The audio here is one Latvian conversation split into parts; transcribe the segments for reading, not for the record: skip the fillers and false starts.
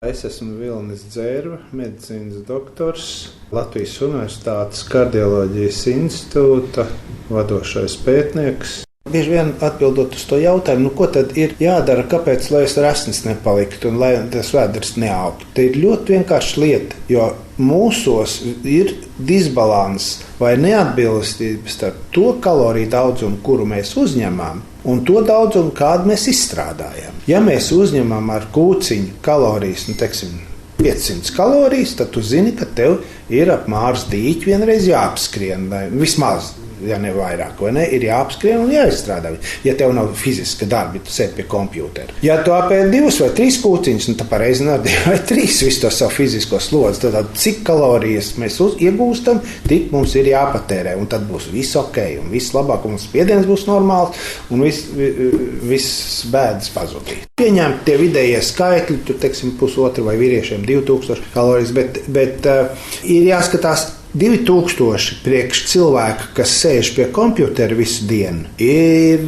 Es esmu Vilnis Dzērva, medicīnas doktors, Latvijas Universitātes kardioloģijas institūta vadošais pētnieks. Bieži vien atbildot uz to jautājumu, ko tad ir jādara, kāpēc, lai es resnis nepaliktu un lai tas vēders neaugtu. Te ir ļoti vienkārša lieta, jo mūsos ir disbalans vai neatbilstība starp to kaloriju daudzumu, kuru mēs uzņemam, un to daudzumu, kādu mēs izstrādājam. Ja mēs uzņemam ar kūciņu kalorijas, 500 kalorijas, tad tu zini, ka tev ir ap Māras dīķi vienreiz jāapskrien, vismaz. Ja ne vairāk, vai ne, ir jāapskrien un jāizstrādā. Ja tev nav fiziska darba, tu sēdi pie kompjutera. Ja tu apēd 2 vai 3 kūciņus, tad pareizi nav 2 vai 3 visu to savu fizisko slodzi. Tad cik kalorijas mēs iegūstam, tik mums ir jāpatērē. Un tad būs viss ok, un viss labāk, un spiediens būs normāls, un viss bēdas pazudīs. Pieņemt tie vidējie skaitļi, tur, 1,5 vai vīriešiem 2000 kalorijas, bet ir jāskatās, 2000 priekš cilvēku, kas sēž pie kompjutera visu dienu, ir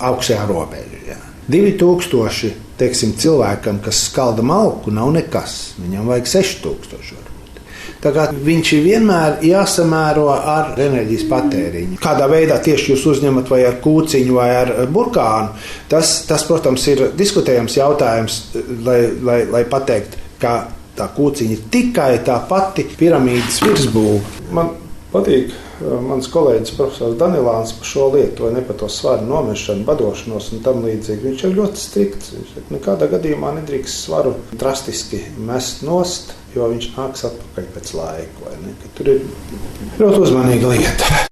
augstajā robežā. 2000 cilvēkam, kas skalda malku, nav nekas. Viņam vajag 6000 varbūt. Tā kā viņš ir vienmēr jāsamēro ar enerģijas patēriņu. Kādā veidā tieši jūs uzņemat, vai ar kūciņu, vai ar burkānu, tas protams, ir diskutējams jautājums, lai pateikt, ka tā kūciņa ir tikai tā pati piramīdas virsbūve. Man patīk mans kolēģis profesors Danilāns par šo lietu, vai ne par to svaru nomešanu, badošanos un tam līdzīgi. Viņš ir ļoti strikts. Viņš nekādā gadījumā nedrīkst svaru drastiski mest nost, jo viņš nāks atpakaļ pēc laika. Vai ne? Tur ir ļoti uzmanīga lieta.